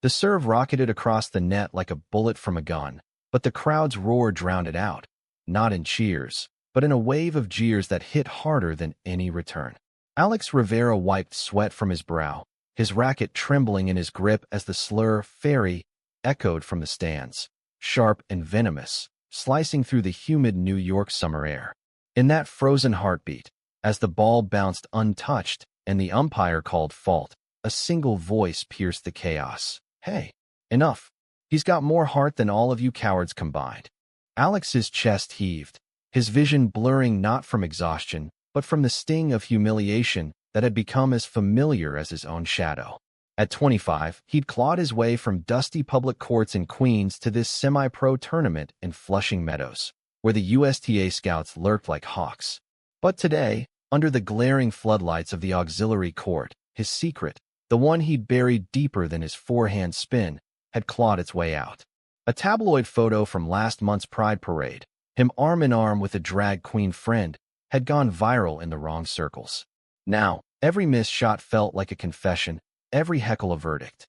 The serve rocketed across the net like a bullet from a gun, but the crowd's roar drowned it out, not in cheers, but in a wave of jeers that hit harder than any return. Alex Rivera wiped sweat from his brow, his racket trembling in his grip as the slur "fairy" echoed from the stands, sharp and venomous, slicing through the humid New York summer air. In that frozen heartbeat, as the ball bounced untouched and the umpire called fault, a single voice pierced the chaos. "Hey, enough. He's got more heart than all of you cowards combined." Alex's chest heaved, his vision blurring not from exhaustion, but from the sting of humiliation that had become as familiar as his own shadow. At 25, he'd clawed his way from dusty public courts in Queens to this semi-pro tournament in Flushing Meadows, where the USTA scouts lurked like hawks. But today, under the glaring floodlights of the auxiliary court, his secret, the one he'd buried deeper than his forehand spin, had clawed its way out. A tabloid photo from last month's Pride Parade, him arm in arm with a drag queen friend, had gone viral in the wrong circles. Now, every missed shot felt like a confession, every heckle a verdict.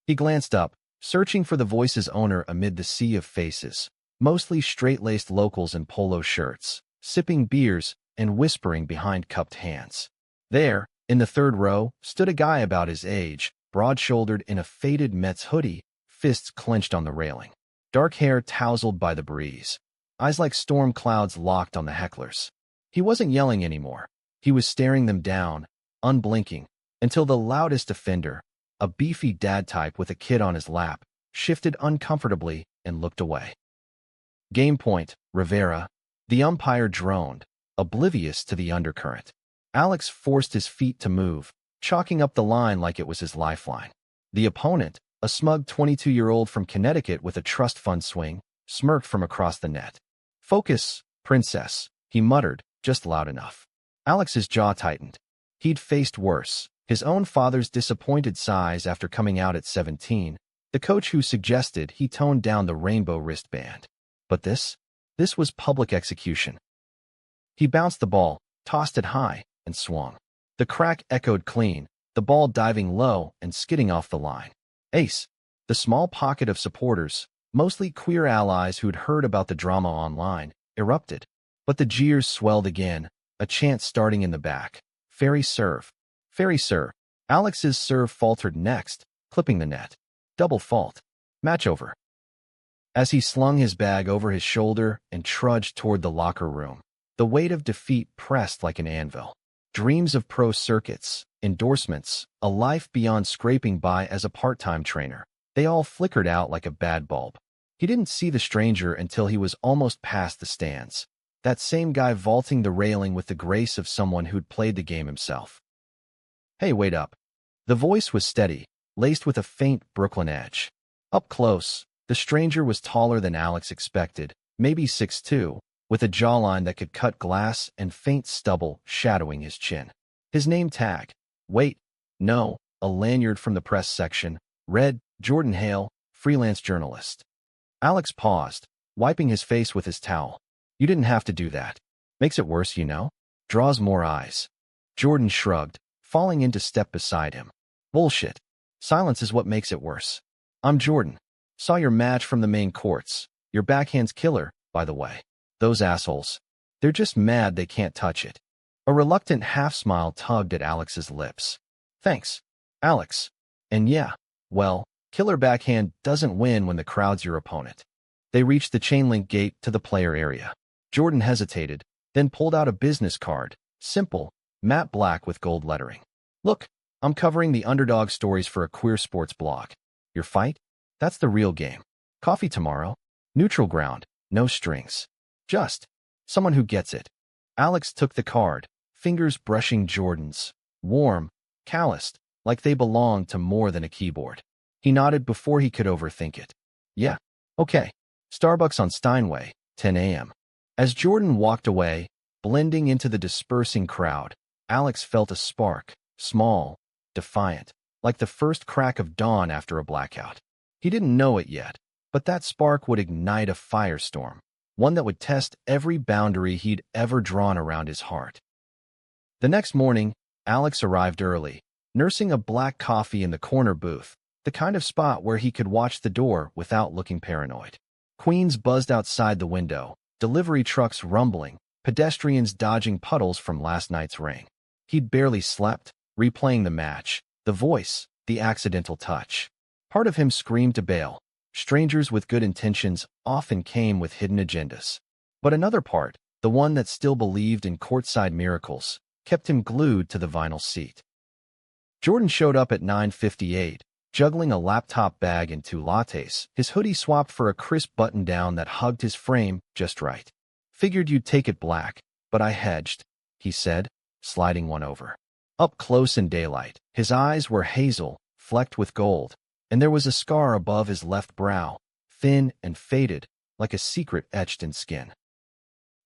He glanced up, searching for the voice's owner amid the sea of faces, mostly straight-laced locals in polo shirts, sipping beers and whispering behind cupped hands. There, in the third row, stood a guy about his age, broad-shouldered in a faded Mets hoodie, fists clenched on the railing. Dark hair tousled by the breeze, eyes like storm clouds locked on the hecklers. He wasn't yelling anymore. He was staring them down, unblinking, until the loudest offender, a beefy dad type with a kid on his lap, shifted uncomfortably and looked away. "Game point, Rivera." The umpire droned, oblivious to the undercurrent. Alex forced his feet to move, chalking up the line like it was his lifeline. The opponent, a smug 22-year-old from Connecticut with a trust fund swing, smirked from across the net. "Focus, princess," he muttered, just loud enough. Alex's jaw tightened. He'd faced worse, his own father's disappointed sighs after coming out at 17, the coach who suggested he tone down the rainbow wristband. But this was public execution. He bounced the ball, tossed it high, and swung. The crack echoed clean, the ball diving low and skidding off the line. Ace. The small pocket of supporters, mostly queer allies who'd heard about the drama online, erupted. But the jeers swelled again, a chant starting in the back. "Fairy serve. Fairy serve." Alex's serve faltered next, clipping the net. Double fault. Match over. As he slung his bag over his shoulder and trudged toward the locker room, the weight of defeat pressed like an anvil. Dreams of pro circuits, endorsements, a life beyond scraping by as a part-time trainer, they all flickered out like a bad bulb. He didn't see the stranger until he was almost past the stands. That same guy vaulting the railing with the grace of someone who'd played the game himself. "Hey, wait up." The voice was steady, laced with a faint Brooklyn edge. Up close, the stranger was taller than Alex expected, maybe 6'2", with a jawline that could cut glass and faint stubble shadowing his chin. His name tag. Wait, no, a lanyard from the press section, read, "Jordan Hale, freelance journalist." Alex paused, wiping his face with his towel. "You didn't have to do that. Makes it worse, you know. Draws more eyes." Jordan shrugged, falling into step beside him. "Bullshit. Silence is what makes it worse. I'm Jordan. Saw your match from the main courts. Your backhand's killer, by the way. Those assholes. They're just mad they can't touch it." A reluctant half-smile tugged at Alex's lips. "Thanks, Alex. And yeah, well, killer backhand doesn't win when the crowd's your opponent." They reached the chain-link gate to the player area. Jordan hesitated, then pulled out a business card, simple, matte black with gold lettering. "Look, I'm covering the underdog stories for a queer sports blog. Your fight? That's the real game. Coffee tomorrow. Neutral ground, no strings. Just someone who gets it." Alex took the card, fingers brushing Jordan's, warm, calloused, like they belonged to more than a keyboard. He nodded before he could overthink it. "Yeah, okay. Starbucks on Steinway, 10 a.m. As Jordan walked away, blending into the dispersing crowd, Alex felt a spark, small, defiant, like the first crack of dawn after a blackout. He didn't know it yet, but that spark would ignite a firestorm, one that would test every boundary he'd ever drawn around his heart. The next morning, Alex arrived early, nursing a black coffee in the corner booth, the kind of spot where he could watch the door without looking paranoid. Queens buzzed outside the window, delivery trucks rumbling, pedestrians dodging puddles from last night's rain. He'd barely slept, replaying the match, the voice, the accidental touch. Part of him screamed to bail. Strangers with good intentions often came with hidden agendas. But another part, the one that still believed in courtside miracles, kept him glued to the vinyl seat. Jordan showed up at 9:58, juggling a laptop bag and 2 lattes, his hoodie swapped for a crisp button-down that hugged his frame just right. "Figured you'd take it black, but I hedged," he said, sliding one over. Up close in daylight, his eyes were hazel, flecked with gold, and there was a scar above his left brow, thin and faded, like a secret etched in skin.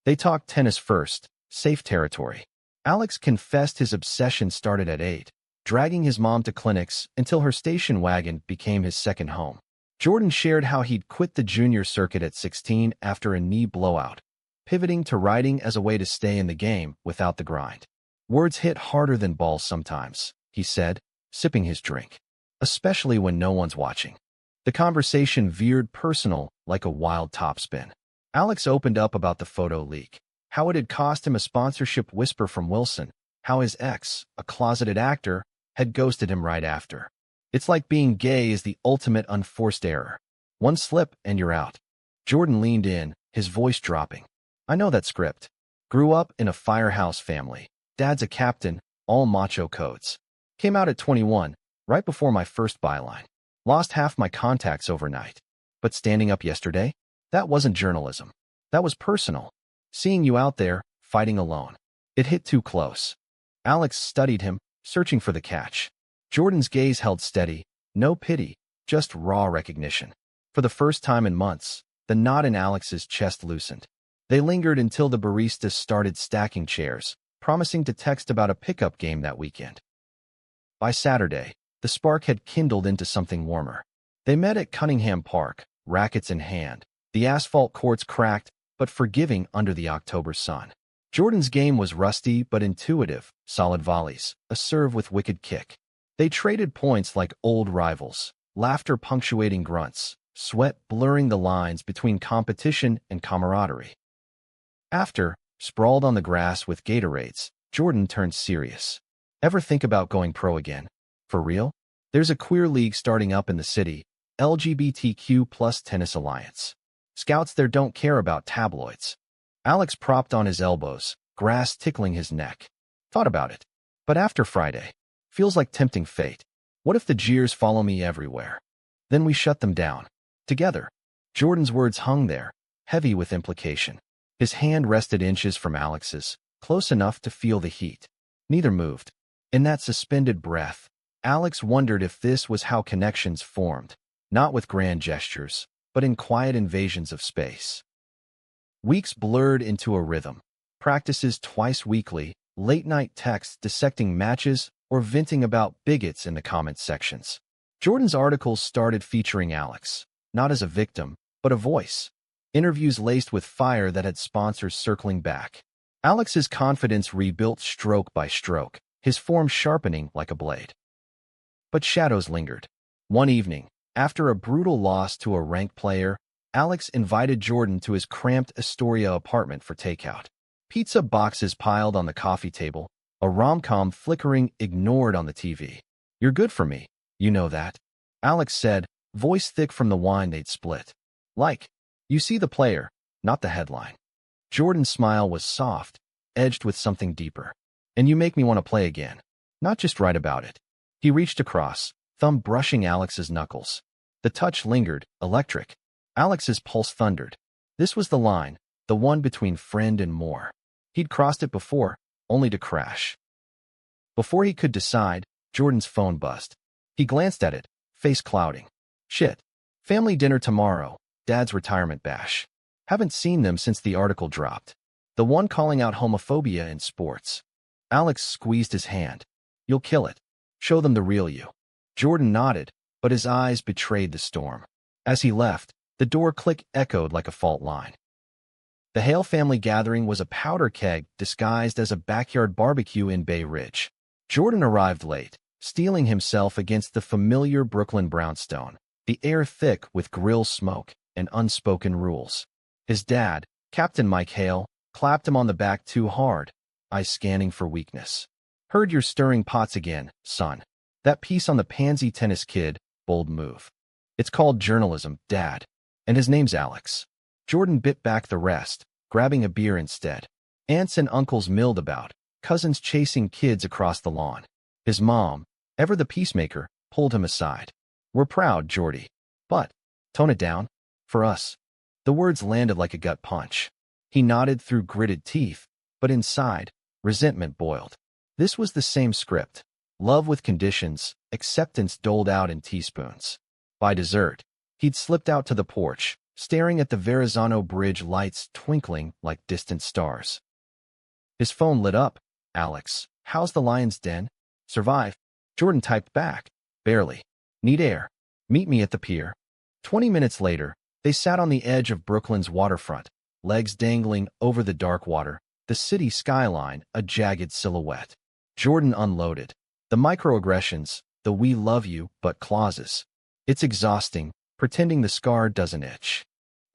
They talked tennis first, safe territory. Alex confessed his obsession started at 8, dragging his mom to clinics until her station wagon became his second home. Jordan shared how he'd quit the junior circuit at 16 after a knee blowout, pivoting to writing as a way to stay in the game without the grind. "Words hit harder than balls sometimes," he said, sipping his drink, "especially when no one's watching." The conversation veered personal like a wild topspin. Alex opened up about the photo leak, how it had cost him a sponsorship whisper from Wilson, how his ex, a closeted actor, had ghosted him right after. "It's like being gay is the ultimate unforced error. One slip and you're out." Jordan leaned in, his voice dropping. "I know that script. Grew up in a firehouse family. Dad's a captain, all macho codes. Came out at 21, right before my first byline. Lost half my contacts overnight. But standing up yesterday? That wasn't journalism. That was personal. Seeing you out there, fighting alone. It hit too close." Alex studied him, searching for the catch. Jordan's gaze held steady, no pity, just raw recognition. For the first time in months, the knot in Alex's chest loosened. They lingered until the baristas started stacking chairs, promising to text about a pickup game that weekend. By Saturday, the spark had kindled into something warmer. They met at Cunningham Park, rackets in hand, the asphalt courts cracked but forgiving under the October sun. Jordan's game was rusty but intuitive, solid volleys, a serve with wicked kick. They traded points like old rivals, laughter punctuating grunts, sweat blurring the lines between competition and camaraderie. After, sprawled on the grass with Gatorades, Jordan turned serious. "Ever think about going pro again? For real? There's a queer league starting up in the city, LGBTQ plus Tennis Alliance. Scouts there don't care about tabloids." Alex propped on his elbows, grass tickling his neck. "Thought about it. But after Friday. Feels like tempting fate. What if the jeers follow me everywhere? Then we shut them down. Together." Jordan's words hung there, heavy with implication. His hand rested inches from Alex's, close enough to feel the heat. Neither moved. In that suspended breath, Alex wondered if this was how connections formed, not with grand gestures, but in quiet invasions of space. Weeks blurred into a rhythm. Practices twice weekly, late-night texts dissecting matches or venting about bigots in the comments sections. Jordan's articles started featuring Alex, not as a victim, but a voice. Interviews laced with fire that had sponsors circling back. Alex's confidence rebuilt stroke by stroke, his form sharpening like a blade. But shadows lingered. One evening, after a brutal loss to a ranked player, Alex invited Jordan to his cramped Astoria apartment for takeout. Pizza boxes piled on the coffee table, a rom-com flickering ignored on the TV. "You're good for me, you know that," Alex said, voice thick from the wine they'd split. "Like, you see the player, not the headline." Jordan's smile was soft, edged with something deeper. "And you make me want to play again, not just write about it." He reached across, thumb brushing Alex's knuckles. The touch lingered, electric. Alex's pulse thundered. This was the line, the one between friend and more. He'd crossed it before, only to crash. Before he could decide, Jordan's phone buzzed. He glanced at it, face clouding. "Shit. Family dinner tomorrow, Dad's retirement bash. Haven't seen them since the article dropped. The one calling out homophobia in sports." Alex squeezed his hand. "You'll kill it. Show them the real you." Jordan nodded, but his eyes betrayed the storm. As he left, the door click echoed like a fault line. The Hale family gathering was a powder keg disguised as a backyard barbecue in Bay Ridge. Jordan arrived late, steeling himself against the familiar Brooklyn brownstone, the air thick with grill smoke and unspoken rules. His dad, Captain Mike Hale, clapped him on the back too hard, eyes scanning for weakness. "Heard you're stirring pots again, son. That piece on the pansy tennis kid, bold move. It's called journalism, Dad. And his name's Alex." Jordan bit back the rest, grabbing a beer instead. Aunts and uncles milled about, cousins chasing kids across the lawn. His mom, ever the peacemaker, pulled him aside. "We're proud, Jordy. But, tone it down. For us." The words landed like a gut punch. He nodded through gritted teeth, but inside, resentment boiled. This was the same script. Love with conditions, acceptance doled out in teaspoons. By dessert, he'd slipped out to the porch, staring at the Verrazano Bridge lights twinkling like distant stars. His phone lit up. "Alex, how's the Lion's Den? Survive?" Jordan typed back. "Barely. Need air. Meet me at the pier." 20 minutes later, they sat on the edge of Brooklyn's waterfront, legs dangling over the dark water, the city skyline a jagged silhouette. Jordan unloaded. The microaggressions, the "we love you" but clauses. It's exhausting, pretending the scar doesn't itch.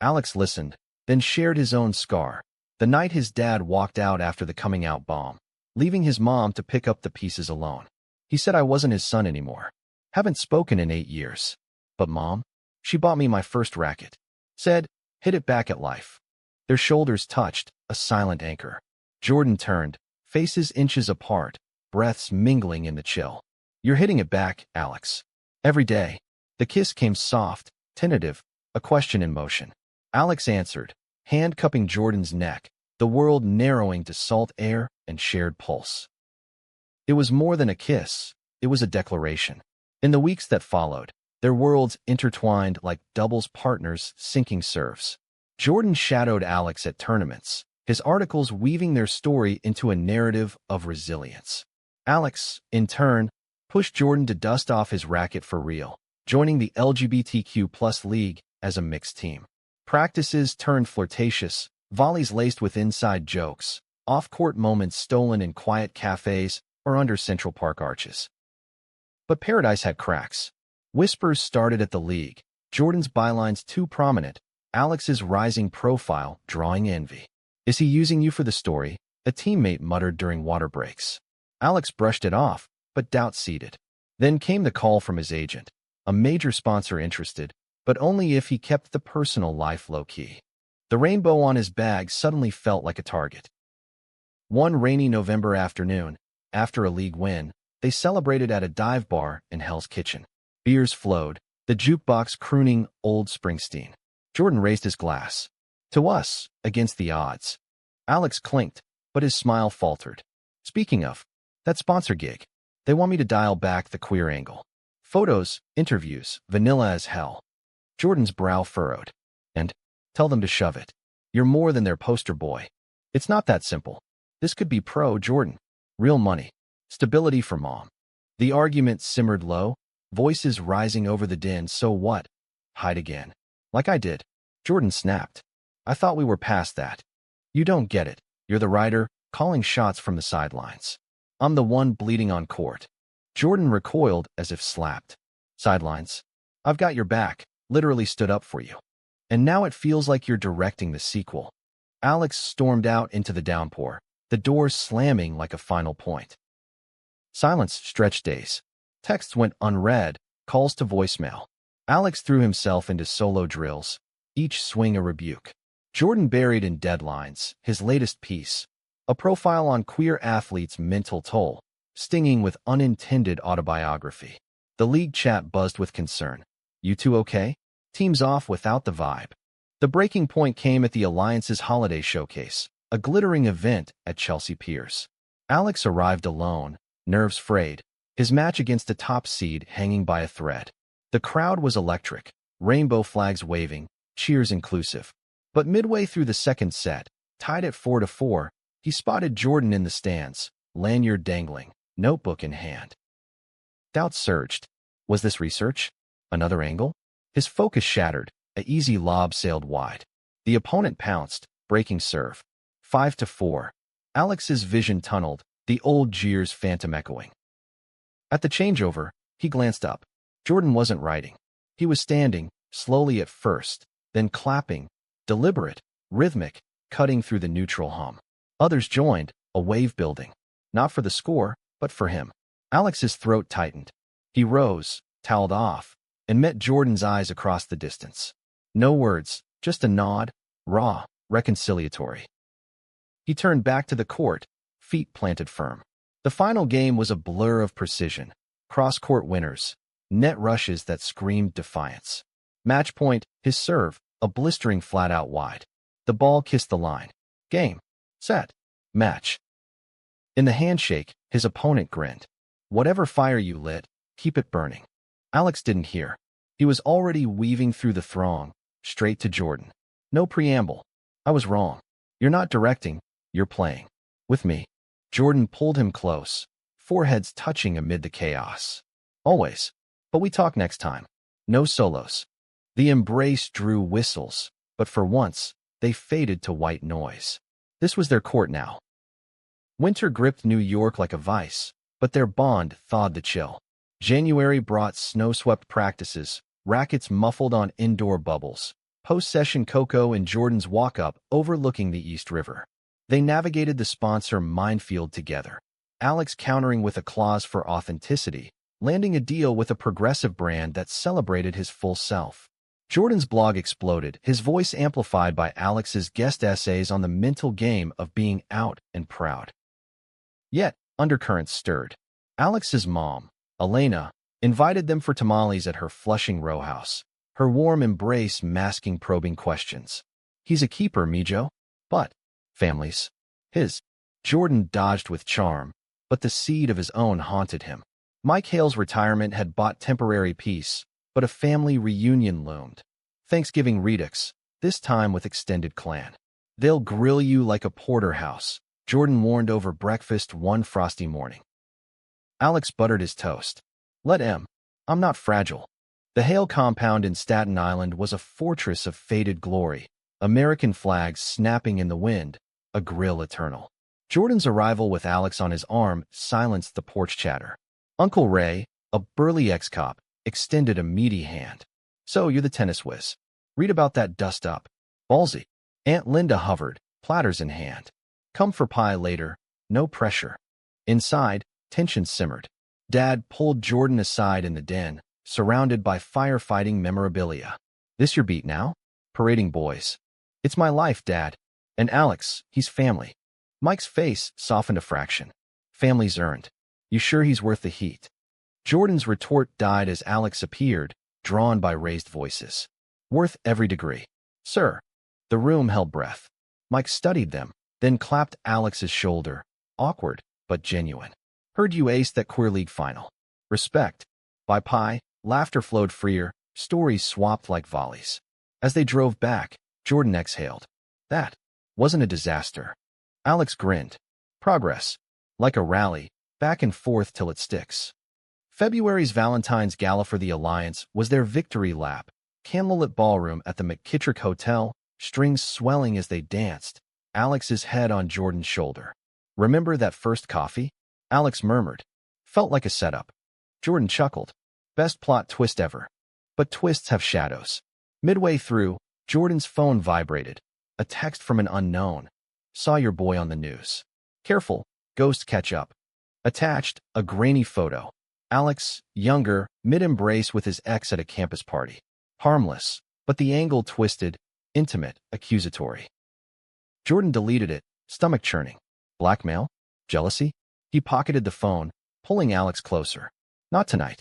Alex listened, then shared his own scar. The night his dad walked out after the coming-out bomb, leaving his mom to pick up the pieces alone. He said I wasn't his son anymore. Haven't spoken in 8 years. But Mom, she bought me my first racket. Said, hit it back at life. Their shoulders touched, a silent anchor. Jordan turned, faces inches apart, breaths mingling in the chill. You're hitting it back, Alex. Every day. The kiss came soft, tentative, a question in motion. Alex answered, hand cupping Jordan's neck, the world narrowing to salt air and shared pulse. It was more than a kiss, it was a declaration. In the weeks that followed, their worlds intertwined like doubles partners sinking surfs. Jordan shadowed Alex at tournaments, his articles weaving their story into a narrative of resilience. Alex, in turn, pushed Jordan to dust off his racket for real, joining the LGBTQ+ league as a mixed team. Practices turned flirtatious, volleys laced with inside jokes, off-court moments stolen in quiet cafes or under Central Park arches. But paradise had cracks. Whispers started at the league, Jordan's bylines too prominent, Alex's rising profile drawing envy. Is he using you for the story? A teammate muttered during water breaks. Alex brushed it off, but doubt seeded. Then came the call from his agent, a major sponsor interested, but only if he kept the personal life low-key. The rainbow on his bag suddenly felt like a target. One rainy November afternoon, after a league win, they celebrated at a dive bar in Hell's Kitchen. Beers flowed, the jukebox crooning Old Springsteen. Jordan raised his glass. To us, against the odds. Alex clinked, but his smile faltered. Speaking of, that sponsor gig, they want me to dial back the queer angle. Photos, interviews, vanilla as hell. Jordan's brow furrowed. And, tell them to shove it. You're more than their poster boy. It's not that simple. This could be pro-Jordan. Real money. Stability for Mom. The argument simmered low, voices rising over the din. So what? Hide again. Like I did. Jordan snapped. I thought we were past that. You don't get it. You're the writer, calling shots from the sidelines. I'm the one bleeding on court. Jordan recoiled as if slapped. Sidelines. I've got your back, literally stood up for you. And now it feels like you're directing the sequel. Alex stormed out into the downpour, the doors slamming like a final point. Silence stretched days. Texts went unread, calls to voicemail. Alex threw himself into solo drills, each swing a rebuke. Jordan buried in deadlines, his latest piece, a profile on queer athletes' mental toll, stinging with unintended autobiography. The league chat buzzed with concern. You two okay? Teams off without the vibe. The breaking point came at the Alliance's holiday showcase, a glittering event at Chelsea Piers. Alex arrived alone, nerves frayed, his match against a top seed hanging by a thread. The crowd was electric, rainbow flags waving, cheers inclusive. But midway through the second set, tied at 4-4, he spotted Jordan in the stands, lanyard dangling, notebook in hand. Doubt surged. Was this research? Another angle? His focus shattered, an easy lob sailed wide. The opponent pounced, breaking serve. 5-4. Alex's vision tunneled, the old jeers phantom echoing. At the changeover, he glanced up. Jordan wasn't writing. He was standing, slowly at first, then clapping, deliberate, rhythmic, cutting through the neutral hum. Others joined, a wave building. Not for the score, but for him. Alex's throat tightened. He rose, toweled off, and met Jordan's eyes across the distance. No words, just a nod, raw, reconciliatory. He turned back to the court, feet planted firm. The final game was a blur of precision. Cross-court winners, net rushes that screamed defiance. Match point, his serve, a blistering flat-out wide. The ball kissed the line. Game. Set. Match. In the handshake, his opponent grinned. Whatever fire you lit, keep it burning. Alex didn't hear. He was already weaving through the throng, straight to Jordan. No preamble. I was wrong. You're not directing, you're playing. With me. Jordan pulled him close, foreheads touching amid the chaos. Always. But we talk next time. No solos. The embrace drew whistles, but for once, they faded to white noise. This was their court now. Winter gripped New York like a vice, but their bond thawed the chill. January brought snow-swept practices, rackets muffled on indoor bubbles, post-session cocoa in Jordan's walk-up overlooking the East River. They navigated the sponsor minefield together, Alex countering with a clause for authenticity, landing a deal with a progressive brand that celebrated his full self. Jordan's blog exploded, his voice amplified by Alex's guest essays on the mental game of being out and proud. Yet, undercurrents stirred. Alex's mom, Elena, invited them for tamales at her Flushing row house, her warm embrace masking probing questions. He's a keeper, Mijo. But, families. His. Jordan dodged with charm, but the seed of his own haunted him. Mike Hale's retirement had bought temporary peace, but a family reunion loomed. Thanksgiving redux, this time with extended clan. They'll grill you like a porterhouse, Jordan warned over breakfast one frosty morning. Alex buttered his toast. Let M. I'm not fragile. The Hale compound in Staten Island was a fortress of faded glory, American flags snapping in the wind, a grill eternal. Jordan's arrival with Alex on his arm silenced the porch chatter. Uncle Ray, a burly ex-cop, extended a meaty hand. So you're the tennis whiz. Read about that dust up. Ballsy. Aunt Linda hovered, platters in hand. Come for pie later, no pressure. Inside, tension simmered. Dad pulled Jordan aside in the den, surrounded by firefighting memorabilia. This your beat now? Parading boys. It's my life, Dad. And Alex, he's family. Mike's face softened a fraction. Family's earned. You sure he's worth the heat? Jordan's retort died as Alex appeared, drawn by raised voices. Worth every degree. Sir. The room held breath. Mike studied them, then clapped Alex's shoulder. Awkward, but genuine. Heard you aced that Queer League final. Respect. By pie, laughter flowed freer, stories swapped like volleys. As they drove back, Jordan exhaled. That wasn't a disaster. Alex grinned. Progress. Like a rally, back and forth till it sticks. February's Valentine's Gala for the Alliance was their victory lap. Candlelit ballroom at the McKittrick Hotel, strings swelling as they danced, Alex's head on Jordan's shoulder. Remember that first coffee? Alex murmured. Felt like a setup. Jordan chuckled. Best plot twist ever. But twists have shadows. Midway through, Jordan's phone vibrated. A text from an unknown. Saw your boy on the news. Careful, ghost catch up. Attached, a grainy photo. Alex, younger, mid-embrace with his ex at a campus party. Harmless, but the angle twisted, intimate, accusatory. Jordan deleted it, stomach churning. Blackmail? Jealousy? He pocketed the phone, pulling Alex closer. Not tonight.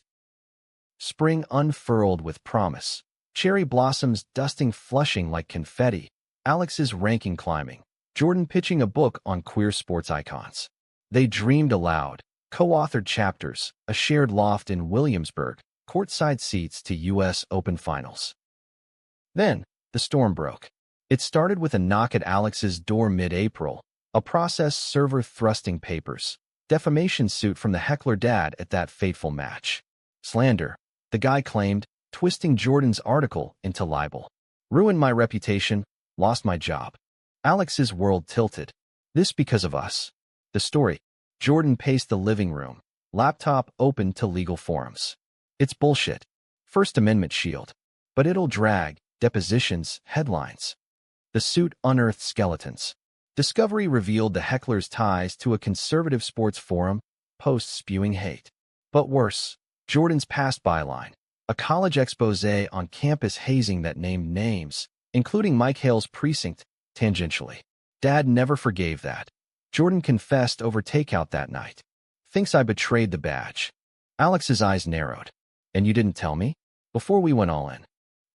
Spring unfurled with promise. Cherry blossoms dusting Flushing like confetti. Alex's ranking climbing. Jordan pitching a book on queer sports icons. They dreamed aloud. Co-authored chapters, a shared loft in Williamsburg, courtside seats to U.S. Open Finals. Then, the storm broke. It started with a knock at Alex's door mid-April, a process server thrusting papers, defamation suit from the heckler dad at that fateful match. Slander, the guy claimed, twisting Jordan's article into libel. Ruined my reputation, lost my job. Alex's world tilted. This because of us. The story. Jordan paced the living room, laptop open to legal forums. It's bullshit. First Amendment shield. But it'll drag, depositions, headlines. The suit unearthed skeletons. Discovery revealed the heckler's ties to a conservative sports forum, posts spewing hate. But worse, Jordan's past byline. A college expose on campus hazing that named names, including Mike Hale's precinct, tangentially. Dad never forgave that. Jordan confessed over takeout that night. Thinks I betrayed the badge. Alex's eyes narrowed. And you didn't tell me? Before we went all in.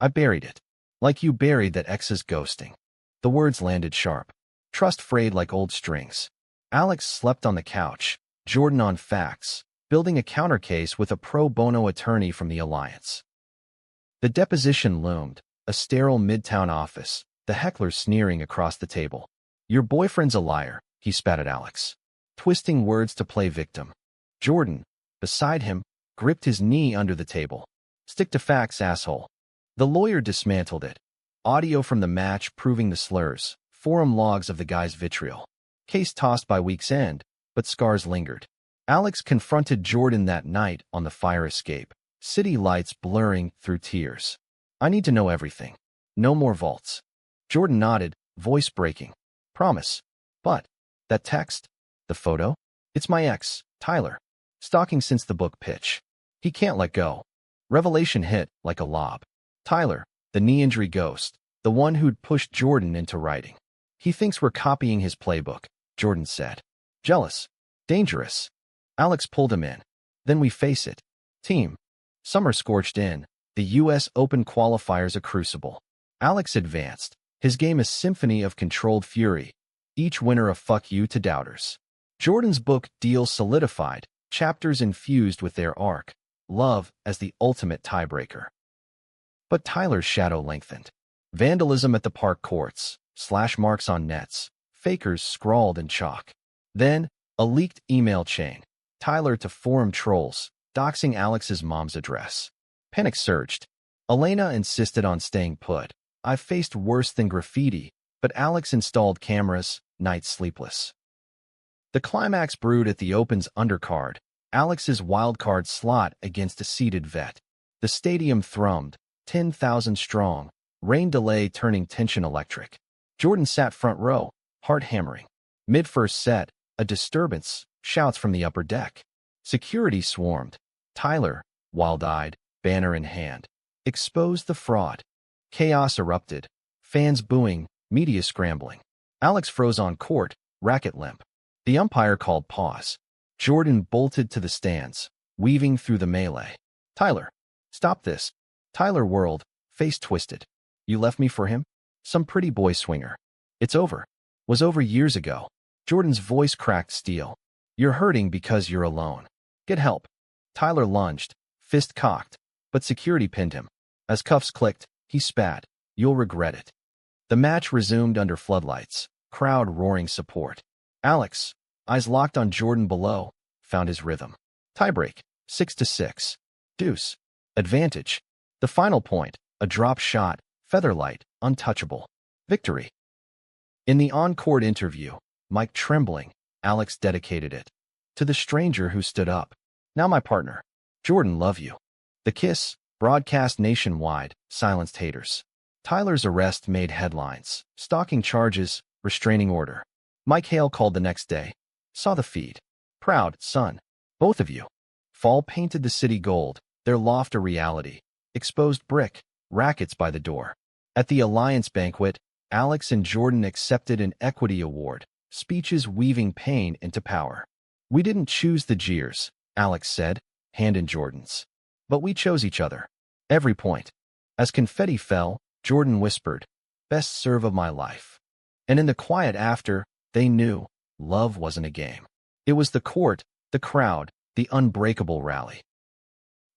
I buried it. Like you buried that ex's ghosting. The words landed sharp. Trust frayed like old strings. Alex slept on the couch, Jordan on facts, building a countercase with a pro bono attorney from the Alliance. The deposition loomed, a sterile midtown office, the heckler sneering across the table. Your boyfriend's a liar, he spat at Alex, twisting words to play victim. Jordan, beside him, gripped his knee under the table. Stick to facts, asshole. The lawyer dismantled it. Audio from the match proving the slurs, forum logs of the guy's vitriol. Case tossed by week's end, but scars lingered. Alex confronted Jordan that night on the fire escape, city lights blurring through tears. I need to know everything. No more vaults. Jordan nodded, voice breaking. Promise. But, that text? The photo? It's my ex, Tyler. Stalking since the book pitch. He can't let go. Revelation hit like a lob. Tyler, the knee injury ghost, the one who'd pushed Jordan into writing. He thinks we're copying his playbook, Jordan said. Jealous. Dangerous. Alex pulled him in. Then we face it. Team. Summer scorched in. The U.S. Open qualifiers a crucible. Alex advanced. His game a symphony of controlled fury. Each winner a fuck you to doubters. Jordan's book deal solidified, chapters infused with their arc. Love as the ultimate tiebreaker. But Tyler's shadow lengthened. Vandalism at the park courts, slash marks on nets, fakers scrawled in chalk. Then, a leaked email chain. Tyler to forum trolls, doxing Alex's mom's address. Panic surged. Elena insisted on staying put. I faced worse than graffiti, but Alex installed cameras, nights sleepless. The climax brewed at the Open's undercard, Alex's wildcard slot against a seeded vet. The stadium thrummed, 10,000 strong, rain delay turning tension electric. Jordan sat front row, heart hammering. Mid-first set, a disturbance, shouts from the upper deck. Security swarmed. Tyler, wild-eyed, banner in hand, exposed the fraud. Chaos erupted. Fans booing, media scrambling. Alex froze on court, racket limp. The umpire called pause. Jordan bolted to the stands, weaving through the melee. Tyler, stop this. Tyler whirled, face twisted. You left me for him? Some pretty boy swinger. It's over. Was over years ago. Jordan's voice cracked steel. You're hurting because you're alone. Get help. Tyler lunged, fist cocked, but security pinned him. As cuffs clicked, he spat. You'll regret it. The match resumed under floodlights, crowd roaring support. Alex, eyes locked on Jordan below, found his rhythm. Tiebreak, 6-6. Deuce. Advantage. The final point, a drop shot, featherlight, untouchable. Victory. In the on-court interview, Mike trembling, Alex dedicated it. To the stranger who stood up. Now my partner. Jordan, love you. The kiss, broadcast nationwide, silenced haters. Tyler's arrest made headlines. Stalking charges, restraining order. Mike Hale called the next day. Saw the feed. Proud, son. Both of you. Fall painted the city gold, their loft a reality. Exposed brick, rackets by the door. At the Alliance banquet, Alex and Jordan accepted an equity award, speeches weaving pain into power. We didn't choose the jeers, Alex said, hand in Jordan's. But we chose each other. Every point. As confetti fell, Jordan whispered, best serve of my life. And in the quiet after, they knew, love wasn't a game. It was the court, the crowd, the unbreakable rally.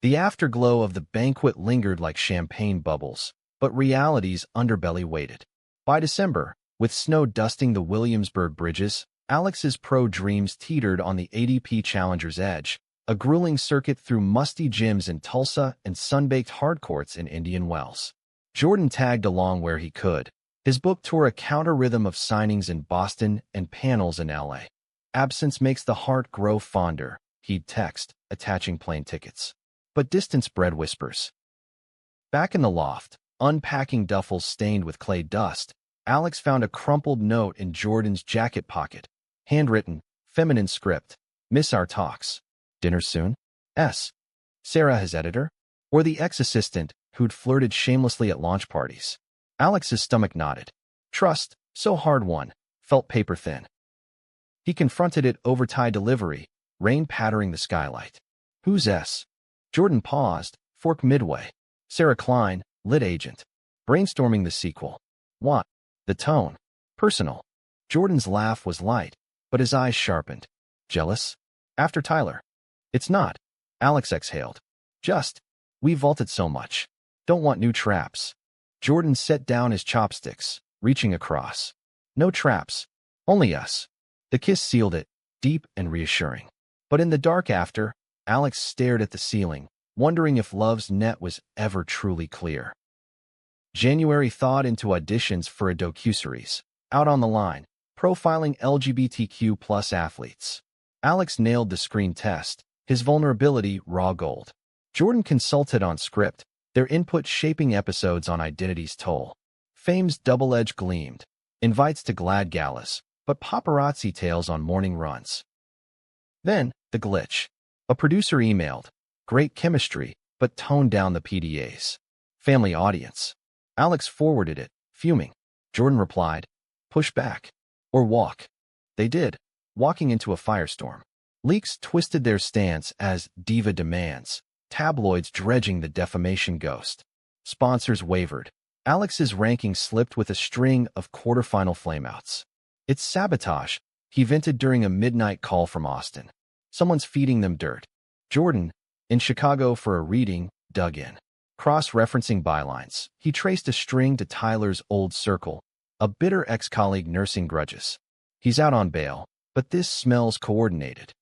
The afterglow of the banquet lingered like champagne bubbles, but reality's underbelly waited. By December, with snow dusting the Williamsburg bridges, Alex's pro dreams teetered on the ADP Challenger's edge, a grueling circuit through musty gyms in Tulsa and sun-baked hardcourts in Indian Wells. Jordan tagged along where he could. His book tore a counter-rhythm of signings in Boston and panels in LA. Absence makes the heart grow fonder, he'd text, attaching plane tickets. But distance bred whispers. Back in the loft, unpacking duffels stained with clay dust, Alex found a crumpled note in Jordan's jacket pocket. Handwritten, feminine script. Miss our talks. Dinner soon? S. Sarah, his editor? Or the ex-assistant who'd flirted shamelessly at launch parties? Alex's stomach knotted. Trust, so hard-won, felt paper-thin. He confronted it over tie delivery, rain pattering the skylight. Who's S? Jordan paused, fork midway. Sarah Klein, lit agent. Brainstorming the sequel. What? The tone. Personal. Jordan's laugh was light, but his eyes sharpened. Jealous? After Tyler. It's not. Alex exhaled. Just. We vaulted so much. Don't want new traps. Jordan set down his chopsticks, reaching across. No traps. Only us. The kiss sealed it, deep and reassuring. But in the dark after, Alex stared at the ceiling, wondering if love's net was ever truly clear. January thawed into auditions for a docuseries. Out on the line, profiling LGBTQ plus athletes. Alex nailed the screen test, his vulnerability raw gold. Jordan consulted on script, their input shaping episodes on Identity's toll. Fame's double-edged gleamed, invites to glad galas, but paparazzi tales on morning runs. Then, the glitch. A producer emailed, great chemistry, but toned down the PDAs. Family audience. Alex forwarded it, fuming. Jordan replied, push back. Or walk. They did, walking into a firestorm. Leaks twisted their stance as diva demands, tabloids dredging the defamation ghost. Sponsors wavered. Alex's ranking slipped with a string of quarterfinal flameouts. It's sabotage, he vented during a midnight call from Austin. Someone's feeding them dirt. Jordan, in Chicago for a reading, dug in. Cross-referencing bylines, he traced a string to Tyler's old circle, a bitter ex-colleague nursing grudges. He's out on bail, but this smells coordinated.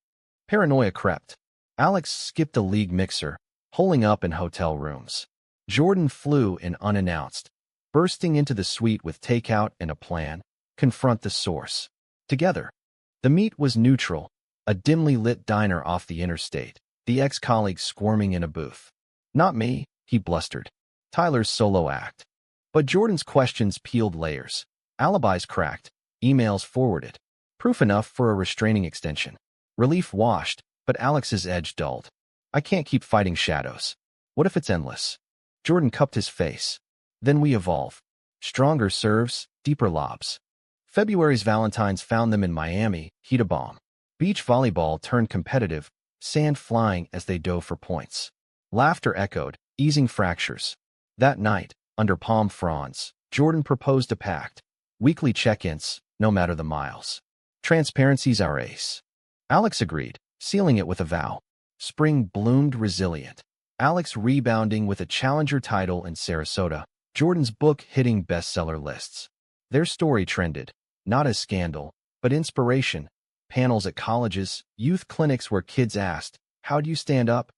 Paranoia crept. Alex skipped a league mixer, holing up in hotel rooms. Jordan flew in unannounced, bursting into the suite with takeout and a plan. Confront the source. Together. The meet was neutral, a dimly lit diner off the interstate, the ex-colleague squirming in a booth. Not me, he blustered. Tyler's solo act. But Jordan's questions peeled layers. Alibis cracked, emails forwarded. Proof enough for a restraining extension. Relief washed, but Alex's edge dulled. I can't keep fighting shadows. What if it's endless? Jordan cupped his face. Then we evolve. Stronger serves, deeper lobs. February's Valentines found them in Miami, heat a bomb. Beach volleyball turned competitive, sand flying as they dove for points. Laughter echoed, easing fractures. That night, under palm fronds, Jordan proposed a pact. Weekly check-ins, no matter the miles. Transparency's our ace. Alex agreed, sealing it with a vow. Spring bloomed resilient. Alex rebounding with a challenger title in Sarasota, Jordan's book hitting bestseller lists. Their story trended, not as scandal, but inspiration. Panels at colleges, youth clinics where kids asked, how do you stand up?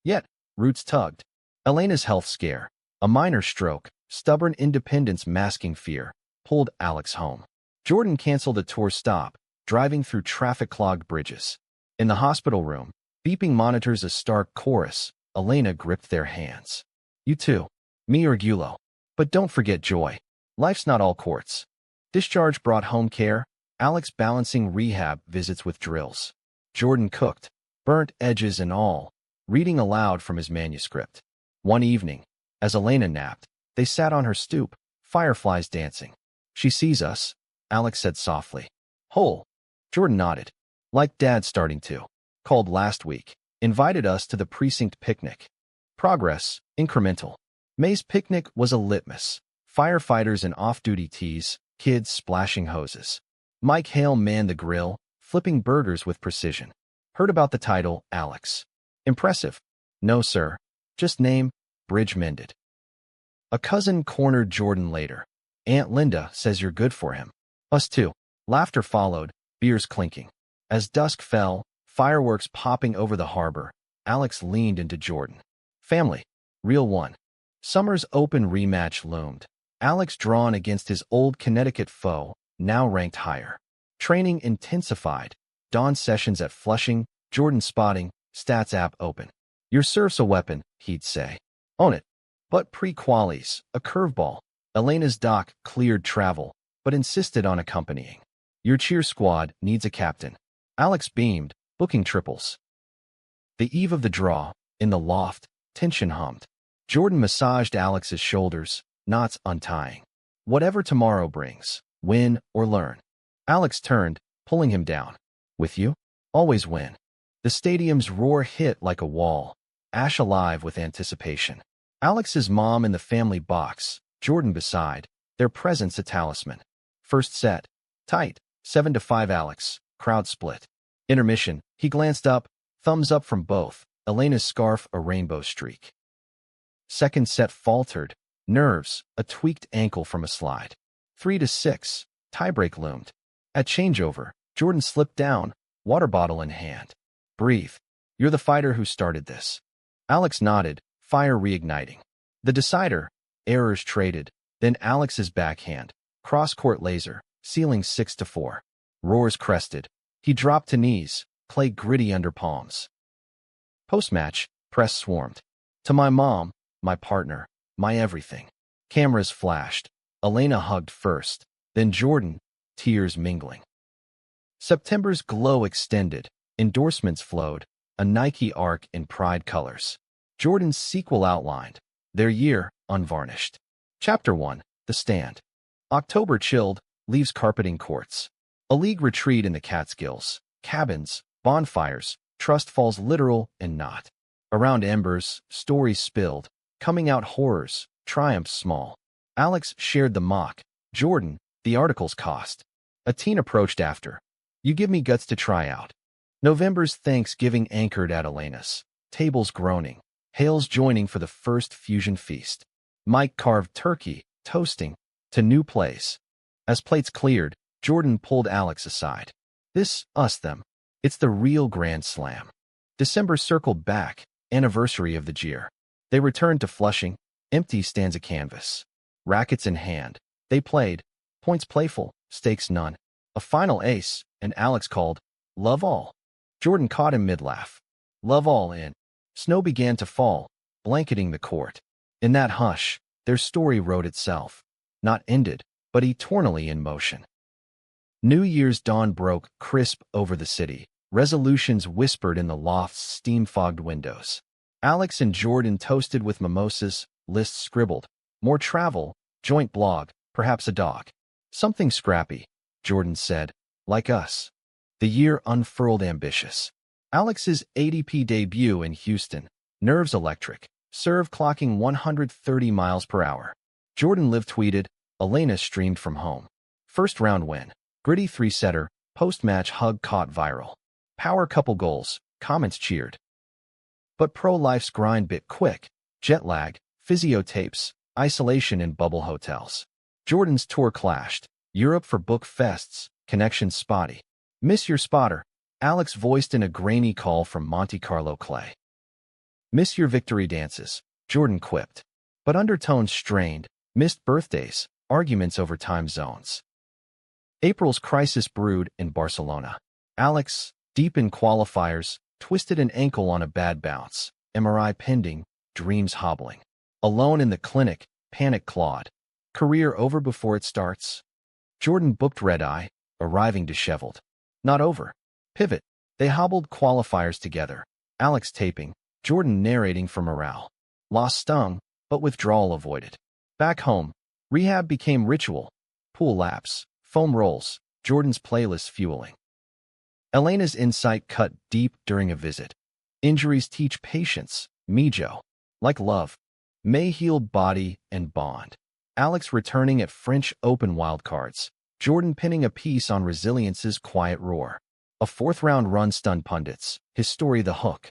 Yet, roots tugged. Elena's health scare, a minor stroke, stubborn independence masking fear, pulled Alex home. Jordan canceled a tour stop, driving through traffic-clogged bridges. In the hospital room, beeping monitors a stark chorus, Elena gripped their hands. You too. Me or Gulo. But don't forget joy. Life's not all courts. Discharge brought home care, Alex balancing rehab visits with drills. Jordan cooked, burnt edges and all, reading aloud from his manuscript. One evening, as Elena napped, they sat on her stoop, fireflies dancing. She sees us, Alex said softly. Whole. Jordan nodded. Like Dad starting to. Called last week. Invited us to the precinct picnic. Progress, incremental. May's picnic was a litmus. Firefighters in off-duty tees, kids splashing hoses. Mike Hale manned the grill, flipping burgers with precision. Heard about the title, Alex. Impressive. No, sir. Just name, bridge mended. A cousin cornered Jordan later. Aunt Linda says you're good for him. Us too. Laughter followed, beers clinking. As dusk fell, fireworks popping over the harbor, Alex leaned into Jordan. Family. Real one. Summer's open rematch loomed. Alex drawn against his old Connecticut foe, now ranked higher. Training intensified. Dawn sessions at Flushing, Jordan spotting, stats app open. Your surf's a weapon, he'd say. Own it. But pre-qualies, a curveball. Elena's doc cleared travel, but insisted on accompanying. Your cheer squad needs a captain. Alex beamed, booking triples. The eve of the draw, in the loft, tension hummed. Jordan massaged Alex's shoulders, knots untying. Whatever tomorrow brings, win or learn. Alex turned, pulling him down. With you? Always win. The stadium's roar hit like a wall, Ash alive with anticipation. Alex's mom in the family box, Jordan beside, their presence a talisman. First set. Tight. 7-5 Alex. Crowd split. Intermission. He glanced up. Thumbs up from both. Elena's scarf a rainbow streak. Second set faltered. Nerves. A tweaked ankle from a slide. 3-6. Tiebreak loomed. At changeover, Jordan slipped down, water bottle in hand. Breathe. You're the fighter who started this. Alex nodded, fire reigniting. The decider. Errors traded. Then Alex's backhand. Cross-court laser. Ceiling 6-4. Roars crested. He dropped to knees, clay gritty under palms. Post-match, press swarmed. To my mom, my partner, my everything. Cameras flashed. Elena hugged first, then Jordan, tears mingling. September's glow extended. Endorsements flowed. A Nike arc in pride colors. Jordan's sequel outlined. Their year, unvarnished. Chapter 1, The Stand. October chilled, leaves carpeting courts. A league retreat in the Catskills. Cabins, bonfires, trust falls literal and not. Around embers, stories spilled. Coming out horrors, triumphs small. Alex shared the mock. Jordan, the article's cost. A teen approached after. You give me guts to try out. November's Thanksgiving anchored at Elena's. Tables groaning. Hales joining for the first fusion feast. Mike carved turkey, toasting, to new place. As plates cleared, Jordan pulled Alex aside. This, us, them. It's the real Grand Slam. December circled back, anniversary of the jeer. They returned to Flushing, empty stanza canvas. Rackets in hand. They played. Points playful, stakes none. A final ace, and Alex called, Love all. Jordan caught him mid-laugh. Love all in. Snow began to fall, blanketing the court. In that hush, their story wrote itself. Not ended, but eternally in motion. New Year's dawn broke crisp over the city. Resolutions whispered in the loft's steam-fogged windows. Alex and Jordan toasted with mimosas, lists scribbled. More travel, joint blog, perhaps a dog. Something scrappy, Jordan said, like us. The year unfurled ambitious. Alex's ADP debut in Houston, nerves electric, serve clocking 130 miles per hour. Jordan live tweeted, Elena streamed from home. First round win, gritty three-setter, post-match hug caught viral. Power couple goals, comments cheered. But pro-life's grind bit quick, jet lag, physio tapes, isolation in bubble hotels. Jordan's tour clashed, Europe for book fests, connections spotty. Miss your spotter, Alex voiced in a grainy call from Monte Carlo clay. Miss your victory dances, Jordan quipped. But undertones strained, missed birthdays, arguments over time zones. April's crisis brewed in Barcelona. Alex, deep in qualifiers, twisted an ankle on a bad bounce, MRI pending, dreams hobbling. Alone in the clinic, panic clawed. Career over before it starts? Jordan booked red-eye, arriving disheveled. Not over. Pivot. They hobbled qualifiers together. Alex taping, Jordan narrating for morale. Loss stung, but withdrawal avoided. Back home, rehab became ritual. Pool laps, foam rolls, Jordan's playlist fueling. Elena's insight cut deep during a visit. Injuries teach patience, Mijo. Like love. May healed body and bond. Alex returning at French Open wildcards. Jordan pinning a piece on resilience's quiet roar. A fourth-round run stunned pundits. His story the hook.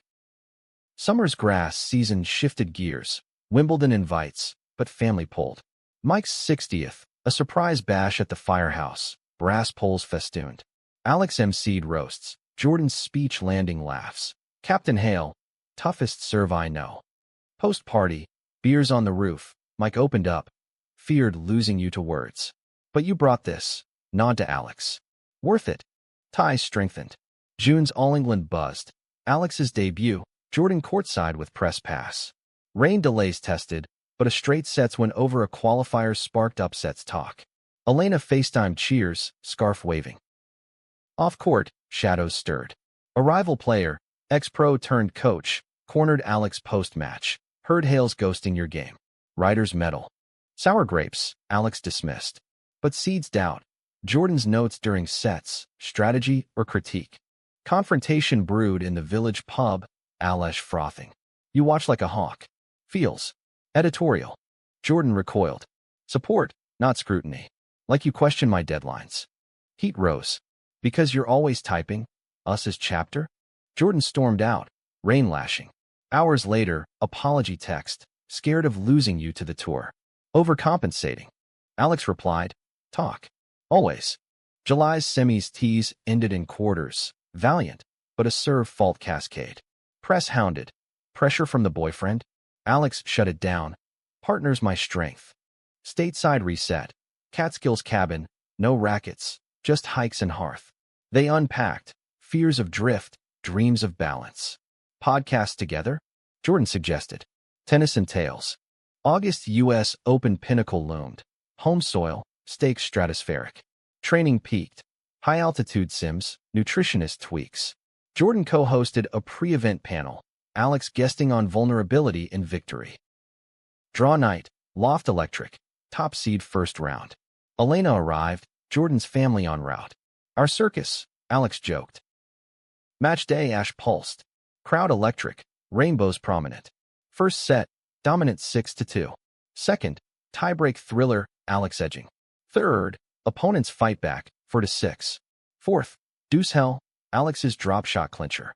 Summer's grass season shifted gears. Wimbledon invites, but family pulled. Mike's 60th, a surprise bash at the firehouse. Brass poles festooned. Alex emceed roasts. Jordan's speech landing laughs. Captain Hale, toughest serve I know. Post-party, beers on the roof. Mike opened up. Feared losing you to words. But you brought this. Nod to Alex. Worth it. Ties strengthened. June's All England buzzed. Alex's debut, Jordan courtside with press pass. Rain delays tested, but a straight sets when over a qualifier sparked upsets talk. Elena FaceTime cheers, scarf waving. Off court, shadows stirred. A rival player, ex-pro turned coach, cornered Alex post-match. Heard Hale's ghosting your game. Writer's medal. Sour grapes, Alex dismissed. But seeds doubt. Jordan's notes during sets, strategy or critique. Confrontation brewed in the village pub, Alesh frothing. You watch like a hawk. Feels. Editorial. Jordan recoiled. Support, not scrutiny. Like you question my deadlines. Heat rose. Because you're always typing? Us as chapter? Jordan stormed out, rain lashing. Hours later, apology text, scared of losing you to the tour. Overcompensating. Alex replied, talk. Always. July's semis tease ended in quarters. Valiant, but a serve fault cascade. Press hounded. Pressure from the boyfriend. Alex shut it down. Partner's my strength. Stateside reset. Catskills cabin. No rackets. Just hikes and hearth. They unpacked. Fears of drift. Dreams of balance. Podcast together? Jordan suggested. Tennis and tales. August U.S. Open pinnacle loomed. Home soil. Stakes stratospheric. Training peaked. High-altitude sims, nutritionist tweaks. Jordan co-hosted a pre-event panel, Alex guesting on vulnerability and victory. Draw night, Loft Electric, top seed first round. Elena arrived, Jordan's family en route. Our circus, Alex joked. Match day Ash pulsed. Crowd electric, rainbows prominent. First set, dominant 6-2. Second, tiebreak thriller, Alex edging. Third, opponents fight back, 4-6. Fourth, deuce hell, Alex's drop shot clincher.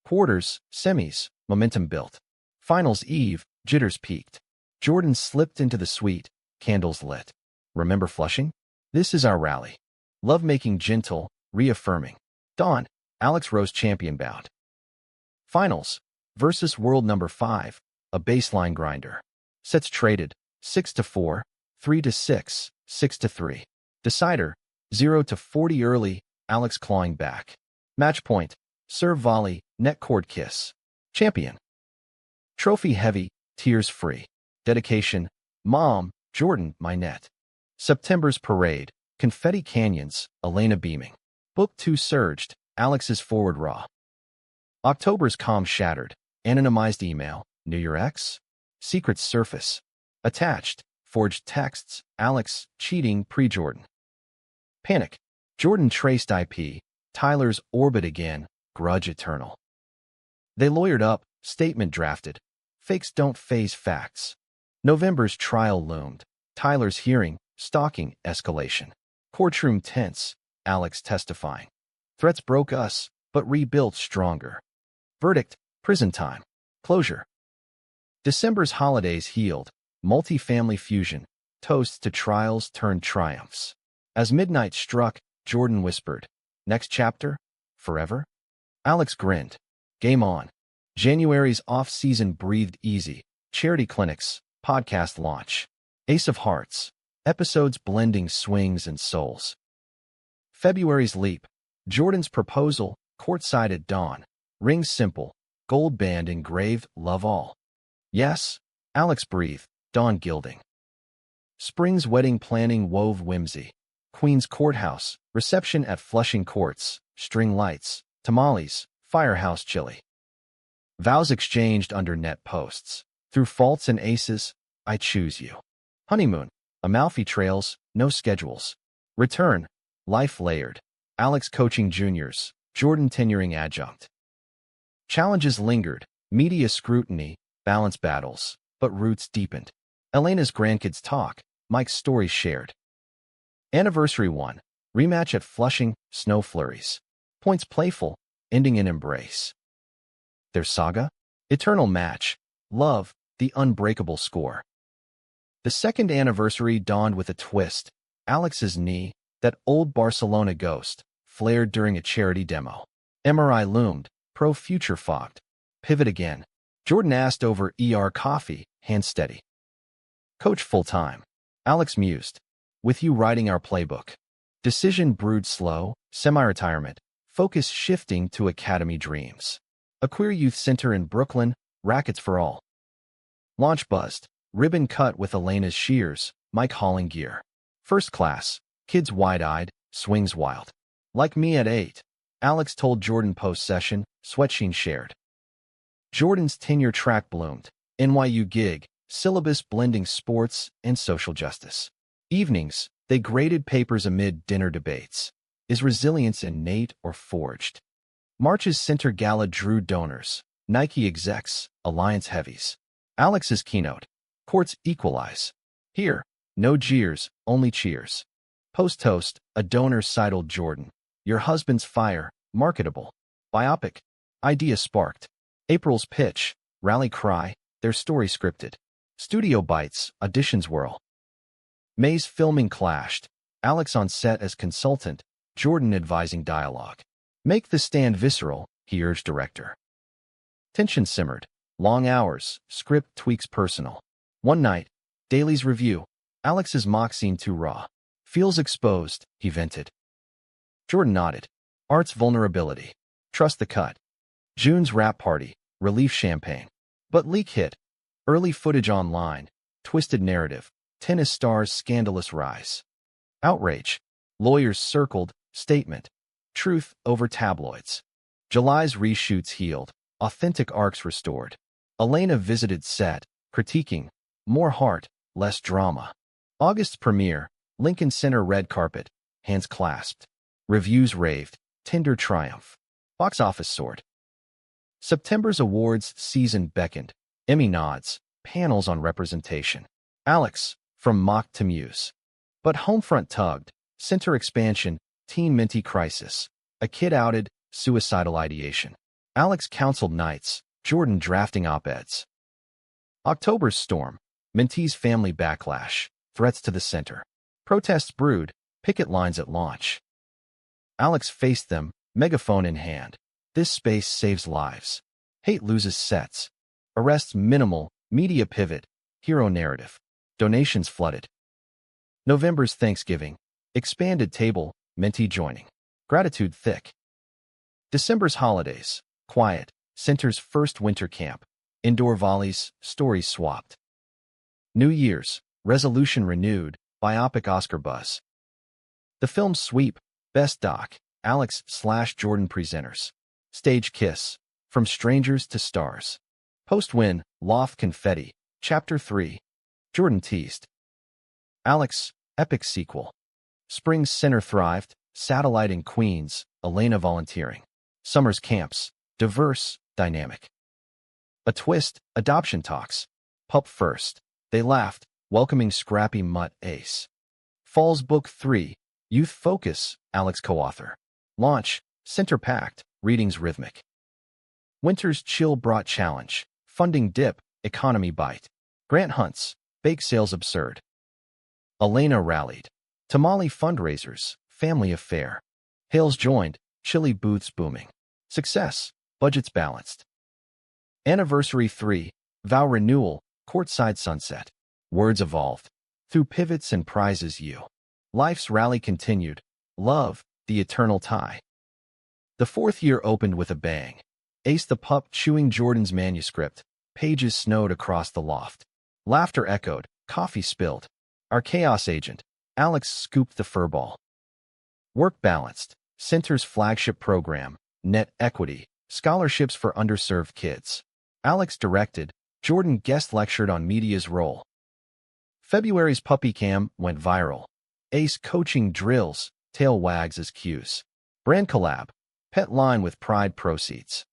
Quarters, semis, momentum built. Finals eve, jitters peaked. Jordan slipped into the suite, candles lit. Remember flushing? This is our rally. Love-making gentle, reaffirming. Dawn, Alex rose champion bout. Finals, versus world number 5, a baseline grinder. Sets traded, 6-4, 3-6, 6-3. Decider, 0-40 early, Alex clawing back. Match point, serve volley, net cord kiss. Champion. Trophy heavy, tears free. Dedication, Mom, Jordan, my net. September's parade, confetti canyons, Elena beaming. Book 2 surged, Alex's forward raw. October's calm shattered, anonymized email, knew your ex? Secrets surface. Attached, forged texts, Alex, cheating pre-Jordan. Panic. Jordan traced IP, Tyler's orbit again, grudge eternal. They lawyered up, statement drafted. Fakes don't phase facts. November's trial loomed. Tyler's hearing, stalking, escalation. Courtroom tense, Alex testifying. Threats broke us, but rebuilt stronger. Verdict, prison time. Closure. December's holidays healed, multi-family fusion, toasts to trials turned triumphs. As midnight struck, Jordan whispered, next chapter? Forever? Alex grinned. Game on. January's off-season breathed easy. Charity clinics, podcast launch. Ace of Hearts. Episodes blending swings and souls. February's leap. Jordan's proposal, courtside at dawn. Rings simple. Gold band engraved, love all. Yes, Alex breathed, dawn gilding. Spring's wedding planning wove whimsy. Queen's Courthouse, reception at Flushing Courts, string lights, tamales, firehouse chili. Vows exchanged under net posts. Through faults and aces, I choose you. Honeymoon, Amalfi Trails, no schedules. Return, life layered. Alex coaching juniors, Jordan tenuring adjunct. Challenges lingered, media scrutiny, balance battles, but roots deepened. Elena's grandkids talk, Mike's stories shared. Anniversary 1, rematch at Flushing, snow flurries. Points playful, ending in embrace. Their saga? Eternal match. Love, the unbreakable score. The second anniversary dawned with a twist. Alex's knee, that old Barcelona ghost, flared during a charity demo. MRI loomed, pro-future fogged. Pivot again. Jordan asked over ER coffee, hand steady. Coach full-time. Alex mused. With you writing our playbook. Decision brewed slow, semi-retirement, focus shifting to academy dreams. A queer youth center in Brooklyn, rackets for all. Launch buzzed. Ribbon cut with Elena's shears, Mike hauling gear. First class, kids wide-eyed, swings wild. Like me at 8. Alex told Jordan post-session, sweatsheen shared. Jordan's tenure track bloomed. NYU gig, syllabus blending sports and social justice. Evenings, they graded papers amid dinner debates. Is resilience innate or forged? March's center gala drew donors, Nike execs, Alliance heavies. Alex's keynote. Courts equalize. Here, no jeers, only cheers. Post-toast, a donor sidled Jordan. Your husband's fire, marketable. Biopic. Idea sparked. April's pitch, rally cry, their story scripted. Studio bites, auditions whirl. May's filming clashed. Alex on set as consultant, Jordan advising dialogue. Make the stand visceral, he urged director. Tension simmered. Long hours, script tweaks personal. One night, Daly's review. Alex's mock scene too raw. Feels exposed, he vented. Jordan nodded. Art's vulnerability. Trust the cut. June's rap party. Relief champagne. But leak hit. Early footage online. Twisted narrative. Tennis stars' scandalous rise. Outrage. Lawyers circled. Statement. Truth over tabloids. July's reshoots healed. Authentic arcs restored. Elena visited set, critiquing. More heart, less drama. August's premiere. Lincoln Center red carpet. Hands clasped. Reviews raved. Tender triumph. Box office soared. September's awards season beckoned. Emmy nods. Panels on representation. Alex, from mock to muse. But Homefront tugged. Center expansion. Teen Minty crisis. A kid outed. Suicidal ideation. Alex counseled nights. Jordan drafting op-eds. October's storm. Mentee's family backlash. Threats to the center. Protests brewed. Picket lines at launch. Alex faced them, megaphone in hand. This space saves lives. Hate loses sets. Arrests minimal. Media pivot. Hero narrative. Donations flooded. November's Thanksgiving. Expanded table. Mentee joining. Gratitude thick. December's holidays. Quiet. Center's first winter camp. Indoor volleys. Stories swapped. New Year's. Resolution renewed. Biopic Oscar buzz. The film's sweep. Best doc. Alex/Jordan presenters. Stage kiss. From strangers to stars. Post-win. Loft confetti. Chapter 3. Jordan teased. Alex. Epic sequel. Spring's center thrived. Satellite in Queens. Elena volunteering. Summer's camps. Diverse. Dynamic. A twist. Adoption talks. Pup first. They laughed. Welcoming scrappy mutt ace. Fall's Book 3. Youth Focus. Alex co-author. Launch. Center packed. Readings rhythmic. Winter's chill brought challenge. Funding dip. Economy bite. Grant hunts. Bake sales absurd. Elena rallied. Tamale fundraisers. Family affair. Hales joined. Chili booths booming. Success. Budgets balanced. Anniversary 3. Vow renewal. Courtside sunset. Words evolved. Through pivots and prizes you. Life's rally continued. Love, the eternal tie. The fourth year opened with a bang. Ace the pup chewing Jordan's manuscript. Pages snowed across the loft. Laughter echoed. Coffee spilled. Our chaos agent. Alex scooped the furball. Work balanced. Center's flagship program. Net equity. Scholarships for underserved kids. Alex directed. Jordan guest lectured on media's role. February's puppy cam went viral. Ace coaching drills. Tail wags as cues. Brand collab. Pet line with pride proceeds.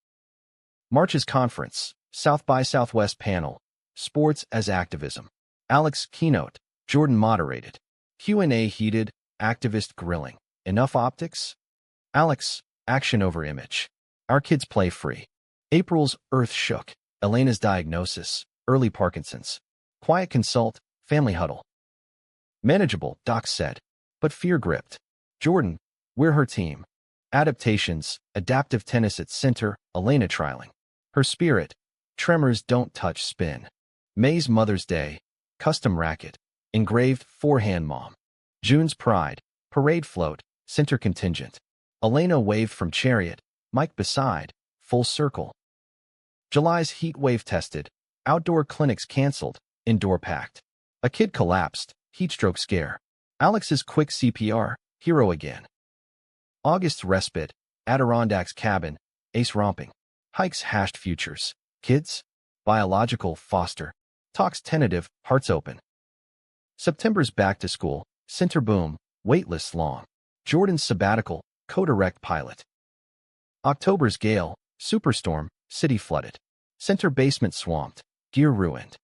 March's conference. South by Southwest panel. Sports as activism. Alex keynote. Jordan moderated. Q&A heated. Activist grilling. Enough optics? Alex. Action over image. Our kids play free. April's Earth shook. Elena's diagnosis. Early Parkinson's. Quiet consult. Family huddle. Manageable, Doc said. But fear gripped. Jordan. We're her team. Adaptations. Adaptive tennis at center. Elena trialing. Her spirit. Tremors don't touch spin. May's Mother's Day. Custom racket. Engraved forehand mom. June's pride. Parade float. Center contingent. Elena waved from chariot. Mike beside. Full circle. July's heat wave tested. Outdoor clinics canceled. Indoor packed. A kid collapsed. Heatstroke scare. Alex's quick CPR. Hero again. August's respite. Adirondacks cabin. Ace romping. Hikes hashed futures. Kids. Biological foster. Talks tentative. Hearts open. September's back to school. Center boom. Waitlist long. Jordan's sabbatical. Co-direct pilot. October's gale. Superstorm. City flooded. Center basement swamped. Gear ruined.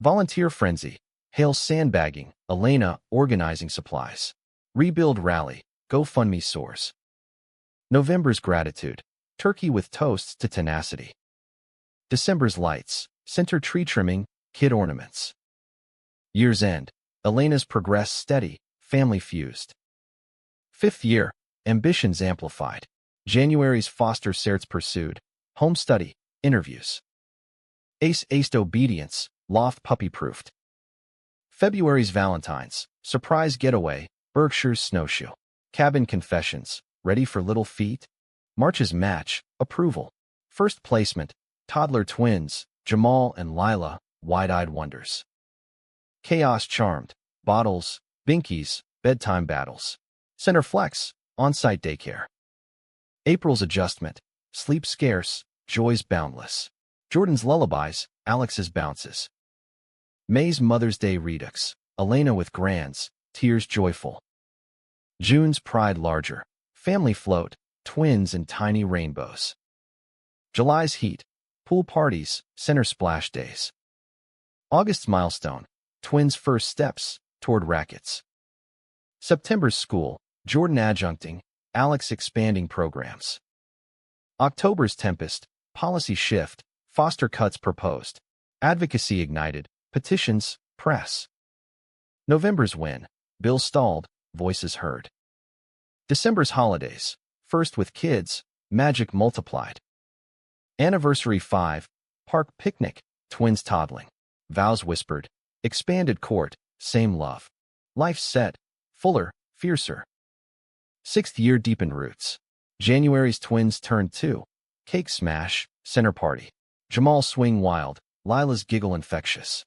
Volunteer frenzy. Hale sandbagging. Elena organizing supplies. Rebuild rally. GoFundMe soars. November's gratitude. Turkey with toasts to tenacity. December's lights. Center tree trimming. Kid ornaments. Year's end. Elena's progress steady. Family fused. Fifth year. Ambitions amplified. January's foster certs pursued. Home study. Interviews. Aced obedience. Loft puppy-proofed. February's Valentine's. Surprise getaway. Berkshire's snowshoe. Cabin confessions. Ready for little feet? March's match. Approval. First placement. Toddler twins. Jamal and Lila. Wide-eyed wonders. Chaos charmed. Bottles. Binkies. Bedtime battles. Center flex. On-site daycare. April's adjustment. Sleep scarce. Joys boundless. Jordan's lullabies. Alex's bounces. May's Mother's Day redux. Elena with grands. Tears joyful. June's pride larger. Family float. Twins and tiny rainbows. July's heat. Pool parties. Center splash days. August's milestone. Twins' first steps toward rackets. September's school. Jordan adjuncting. Alex expanding programs. October's tempest. Policy shift. Foster cuts proposed. Advocacy ignited. Petitions. Press. November's win. Bill stalled. Voices heard. December's holidays. First with kids. Magic multiplied. Anniversary 5. Park picnic. Twins toddling. Vows whispered. Expanded court. Same love. Life set. Fuller. Fiercer. Sixth year deepened roots. January's twins turned 2. Cake smash. Center party. Jamal swing wild. Lila's giggle infectious.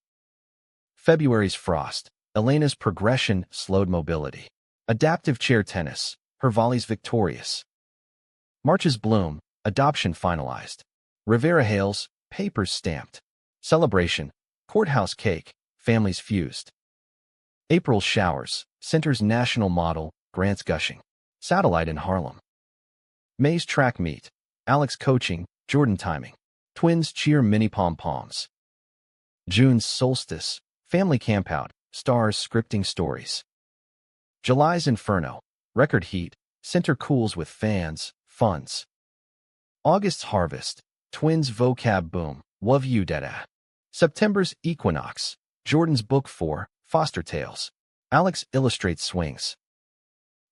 February's frost. Elena's progression slowed mobility. Adaptive chair tennis. Her volleys victorious. March's bloom. Adoption finalized. Rivera hails. Papers stamped. Celebration. Courthouse cake. Families fused. April's showers. Center's national model. Grants gushing. Satellite in Harlem. May's track meet. Alex coaching. Jordan timing. Twins cheer mini pom-poms. June's solstice. Family campout. Stars scripting stories. July's inferno. Record heat. Center cools with fans. Funds. August's harvest. Twins vocab boom. Love you dada. September's equinox. Jordan's book 4. Foster tales. Alex illustrates swings.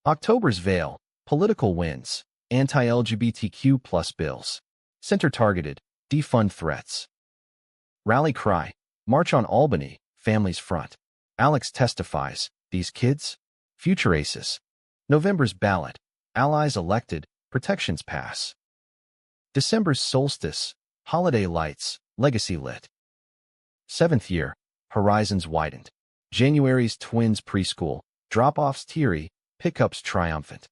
October's veil. Political wins. Anti-LGBTQ plus bills. Center targeted. Defund threats. Rally cry. March on Albany. Families front. Alex testifies. These kids? Future aces. November's ballot. Allies elected. Protections pass. December's solstice. Holiday lights. Legacy lit. Seventh year. Horizons widened. January's twins preschool. Drop-offs teary. Pickups triumphant.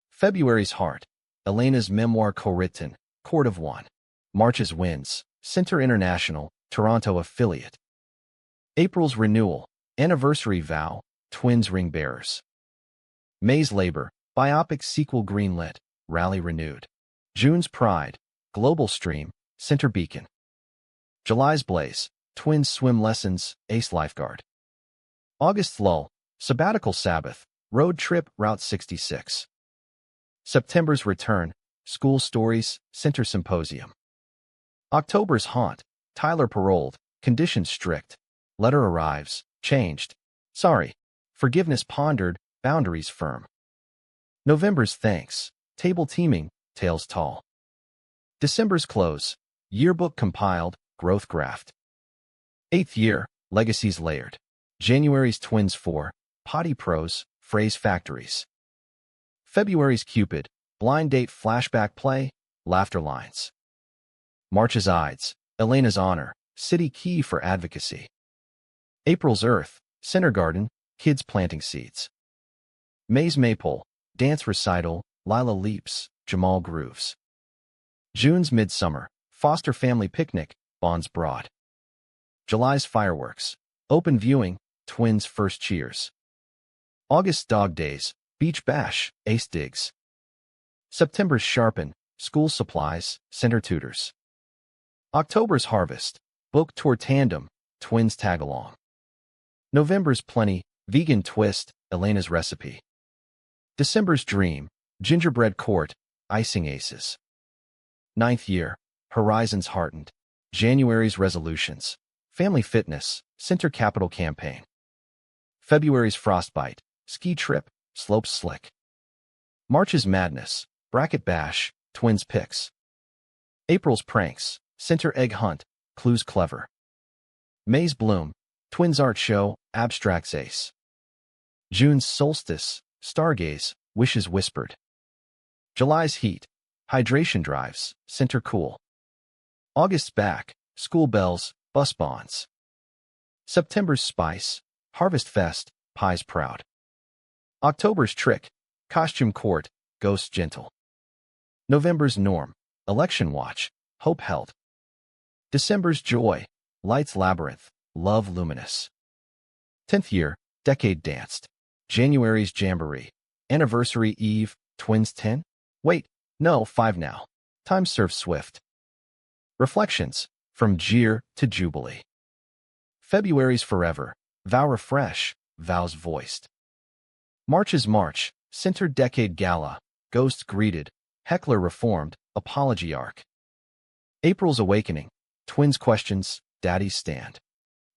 February's heart. Elena's memoir co-written. Court of One. March's wins. Center International. Toronto affiliate. April's renewal. Anniversary vow. Twins ring bearers. May's labor. Biopic sequel greenlit. Rally renewed. June's pride. Global stream. Center beacon. July's blaze. Twins swim lessons. Ace lifeguard. August's lull. Sabbatical Sabbath. Road trip. Route 66. September's return. School stories. Center symposium. October's haunt. Tyler paroled. Conditions strict. Letter arrives. Changed. Sorry. Forgiveness pondered. Boundaries firm. November's thanks. Table teaming. Tales tall. December's close. Yearbook compiled. Growth graphed. Eighth year. Legacies layered. January's twins 4. Potty pros. Phrase factories. February's Cupid. Blind date flashback play. Laughter lines. March's Ides, Elena's Honor, City Key for Advocacy. April's Earth, Center Garden, Kids Planting Seeds. May's Maypole, Dance Recital, Lila Leaps, Jamal Grooves. June's Midsummer, Foster Family Picnic, Bonds Broad. July's Fireworks, Open Viewing, Twins First Cheers. August's Dog Days, Beach Bash, Ace Digs. September's Sharpen, School Supplies, Center Tutors. October's Harvest, Book Tour Tandem, Twins Tag-Along. November's Plenty, Vegan Twist, Elena's Recipe. December's Dream, Gingerbread Court, Icing Aces. Ninth Year, Horizons Heartened. January's Resolutions, Family Fitness, Center Capital Campaign. February's Frostbite, Ski Trip, Slopes Slick. March's Madness, Bracket Bash, Twins Picks. April's Pranks, Center Egg Hunt, Clues Clever. May's Bloom, Twins Art Show, Abstracts Ace. June's Solstice, Stargaze, Wishes Whispered. July's Heat, Hydration Drives, Center Cool. August's Back, School Bells, Bus Bonds. September's Spice, Harvest Fest, Pies Proud. October's Trick, Costume Court, Ghost Gentle. November's Norm, Election Watch, Hope Held. December's Joy, Lights Labyrinth, Love Luminous. 10th Year, Decade Danced. January's Jamboree, Anniversary Eve, Twins 10? Wait, no, 5 now. Time serves swift. Reflections, From Jeer to Jubilee. February's Forever, Vow Refresh, Vows Voiced. March's March, Center Decade Gala, Ghost Greeted, Heckler Reformed, Apology Arc. April's Awakening, Twins Questions, Daddy's Stand.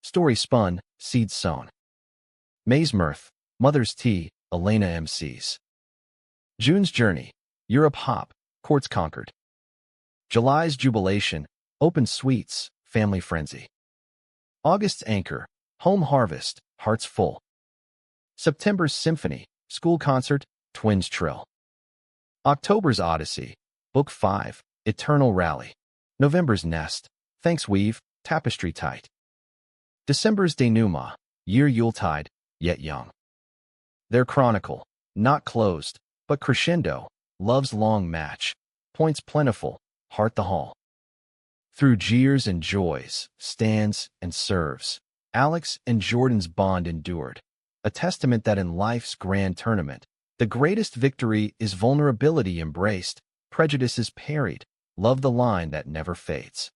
Story Spun, Seeds Sown. May's Mirth, Mother's Tea, Elena MCs. June's Journey, Europe Hop, Courts Conquered. July's Jubilation, Open Sweets, Family Frenzy. August's Anchor, Home Harvest, Hearts Full. September's Symphony, School Concert, Twins Trill. October's Odyssey, Book 5, Eternal Rally. November's Nest, Thanks Weave, Tapestry Tight. December's Denouement, Year Yuletide, Yet Young. Their Chronicle, Not Closed, but Crescendo, Love's Long Match, Points Plentiful, Heart the Hall. Through jeers and joys, stands and serves, Alex and Jordan's bond endured, a testament that in life's grand tournament, the greatest victory is vulnerability embraced, prejudices parried, love the line that never fades.